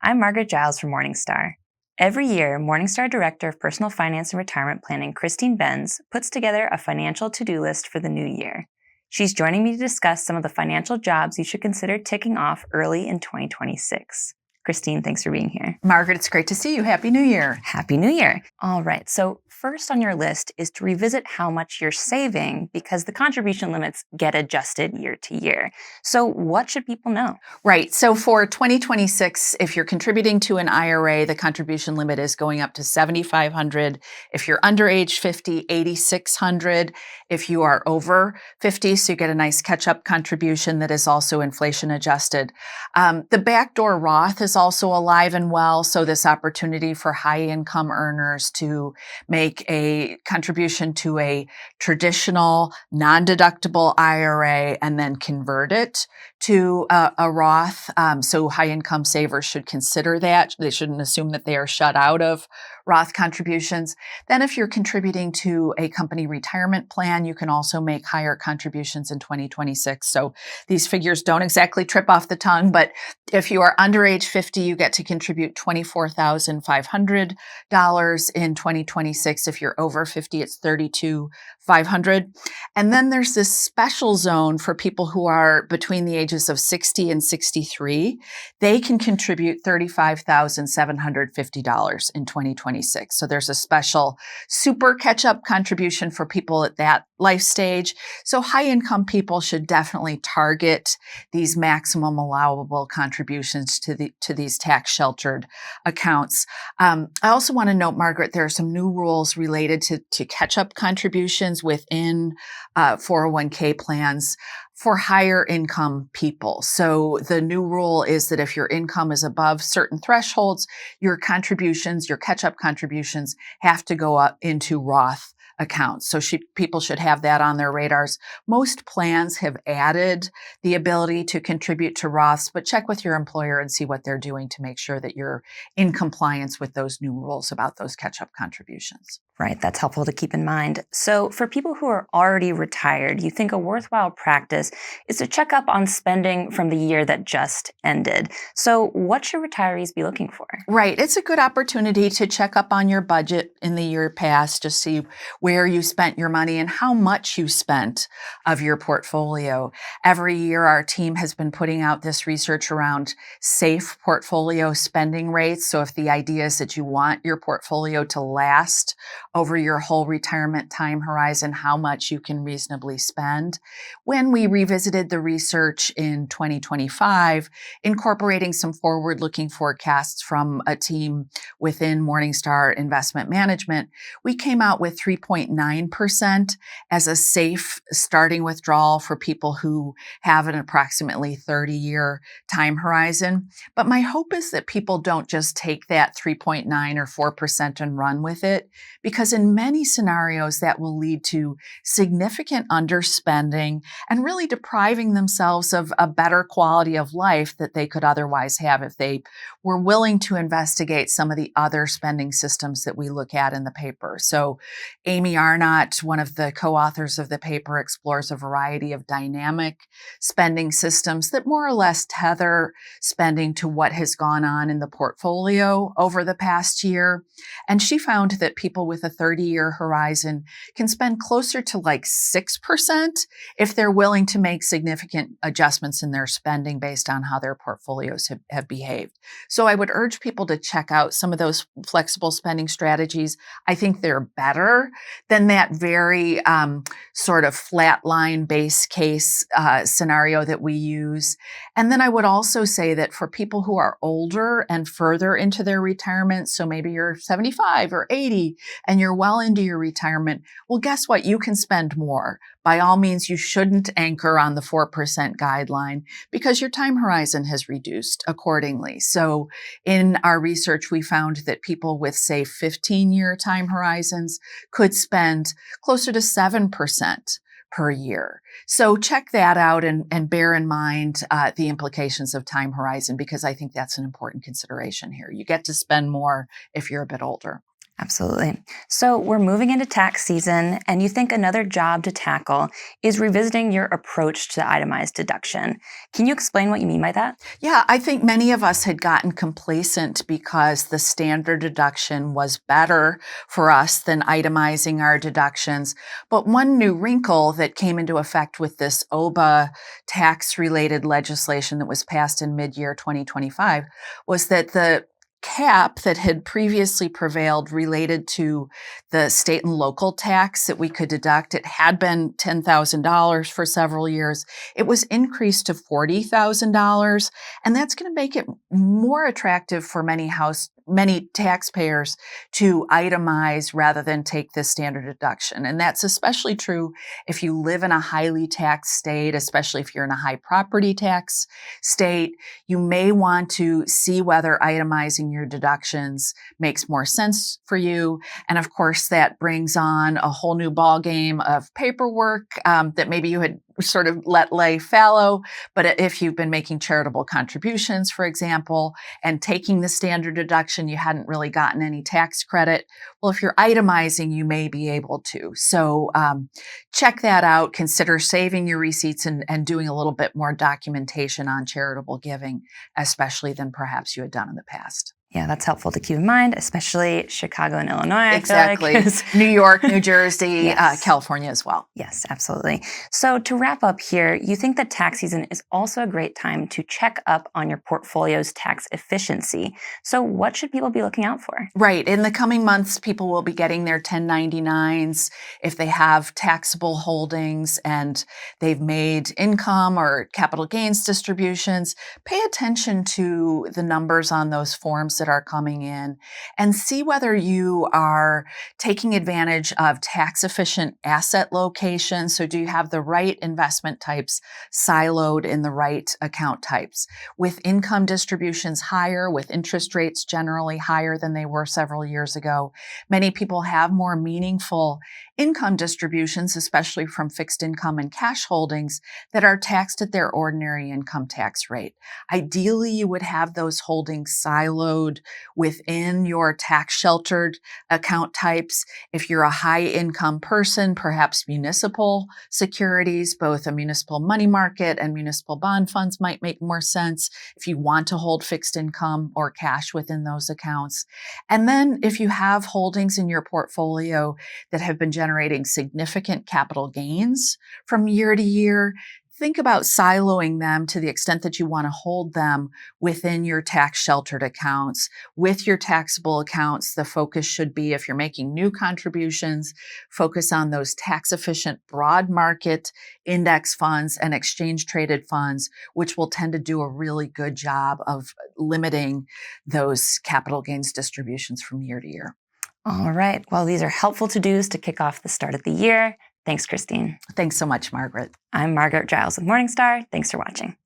I'm Margaret Giles from Morningstar. Every year, Morningstar Director of Personal Finance and Retirement Planning, Christine Benz, puts together a financial to-do list for the new year. She's joining me to discuss some of the financial jobs you should consider ticking off early in 2026. Christine, thanks for being here. Margaret, it's great to see you. Happy New Year. Happy New Year. All right, so first on your list is to revisit how much you're saving because the contribution limits get adjusted year to year. So what should people know? Right. So for 2026, if you're contributing to an IRA, the contribution limit is going up to $7,500. If you're under age 50, $8,600. If you are over 50, so you get a nice catch-up contribution that is also inflation adjusted. The backdoor Roth is also alive and well. So this opportunity for high income earners to make a contribution to a traditional non-deductible IRA and then convert it to a Roth. So high income savers should consider that. They shouldn't assume that they are shut out of Roth contributions. Then if you're contributing to a company retirement plan, you can also make higher contributions in 2026. So these figures don't exactly trip off the tongue, but if you are under age 50, you get to contribute $24,500 in 2026. If you're over 50, it's $32,500. And then there's this special zone for people who are between the ages of 60 and 63. They can contribute $35,750 in 2026. So there's a special super catch-up contribution for people at that life stage. So high-income people should definitely target these maximum allowable contributions to these tax-sheltered accounts. I also want to note, Margaret, there are some new rules related to catch-up contributions within 401k plans for higher income people. So the new rule is that if your income is above certain thresholds, your contributions, your catch-up contributions have to go up into Roth accounts. So people should have that on their radars. Most plans have added the ability to contribute to Roths, but check with your employer and see what they're doing to make sure that you're in compliance with those new rules about those catch-up contributions. Right, that's helpful to keep in mind. So for people who are already retired, you think a worthwhile practice is to check up on spending from the year that just ended. So what should retirees be looking for? Right, it's a good opportunity to check up on your budget in the year past, to see where you spent your money and how much you spent of your portfolio. Every year, our team has been putting out this research around safe portfolio spending rates. So if the idea is that you want your portfolio to last over your whole retirement time horizon, how much you can reasonably spend. When we revisited the research in 2025, incorporating some forward-looking forecasts from a team within Morningstar Investment Management, we came out with 3.9% as a safe starting withdrawal for people who have an approximately 30-year time horizon. But my hope is that people don't just take that 3.9 or 4% and run with it, because in many scenarios that will lead to significant underspending and really depriving themselves of a better quality of life that they could otherwise have if they were willing to investigate some of the other spending systems that we look at in the paper. So Amy Arnott, one of the co-authors of the paper, explores a variety of dynamic spending systems that more or less tether spending to what has gone on in the portfolio over the past year. And she found that people with a 30-year horizon can spend closer to like 6% if they're willing to make significant adjustments in their spending based on how their portfolios have behaved. So I would urge people to check out some of those flexible spending strategies. I think they're better than that very sort of flatline base case scenario that we use. And then I would also say that for people who are older and further into their retirement, so maybe you're 75 or 80 and you're well into your retirement, well, guess what? You can spend more. By all means, you shouldn't anchor on the 4% guideline because your time horizon has reduced accordingly. So in our research, we found that people with, say, 15-year time horizons could spend closer to 7% per year. So check that out and bear in mind the implications of time horizon, because I think that's an important consideration here. You get to spend more if you're a bit older. Absolutely. So we're moving into tax season, and you think another job to tackle is revisiting your approach to itemized deduction. Can you explain what you mean by that? Yeah, I think many of us had gotten complacent because the standard deduction was better for us than itemizing our deductions. But one new wrinkle that came into effect with this OBA tax related legislation that was passed in mid year 2025 was that the cap that had previously prevailed related to the state and local tax that we could deduct. It had been $10,000 for several years. It was increased to $40,000. And that's going to make it more attractive for many taxpayers to itemize rather than take this standard deduction. And that's especially true if you live in a highly taxed state, especially if you're in a high property tax state. You may want to see whether itemizing your deductions makes more sense for you. And of course, that brings on a whole new ballgame of paperwork that maybe you had sort of let lay fallow. But if you've been making charitable contributions, for example, and taking the standard deduction, you hadn't really gotten any tax credit. Well, if you're itemizing, you may be able to. So check that out. Consider saving your receipts and doing a little bit more documentation on charitable giving, especially than perhaps you had done in the past. Yeah, that's helpful to keep in mind, especially Chicago and Illinois. Exactly. I feel like. New York, New Jersey, Yes. California as well. Yes, absolutely. So to wrap up here, you think that tax season is also a great time to check up on your portfolio's tax efficiency. So what should people be looking out for? Right. In the coming months, people will be getting their 1099s if they have taxable holdings and they've made income or capital gains distributions. Pay attention to the numbers on those forms that are coming in and see whether you are taking advantage of tax efficient asset locations. So do you have the right investment types siloed in the right account types? With income distributions higher, with interest rates generally higher than they were several years ago, many people have more meaningful income distributions, especially from fixed income and cash holdings that are taxed at their ordinary income tax rate. Ideally, you would have those holdings siloed within your tax sheltered account types. If you're a high income person, perhaps municipal securities, both a municipal money market and municipal bond funds might make more sense if you want to hold fixed income or cash within those accounts. And then if you have holdings in your portfolio that have been generating significant capital gains from year to year, think about siloing them to the extent that you want to hold them within your tax sheltered accounts. With your taxable accounts, the focus should be, if you're making new contributions, focus on those tax efficient broad market index funds and exchange traded funds, which will tend to do a really good job of limiting those capital gains distributions from year to year. All right. Well, these are helpful to-dos to kick off the start of the year. Thanks, Christine. Thanks so much, Margaret. I'm Margaret Giles with Morningstar. Thanks for watching.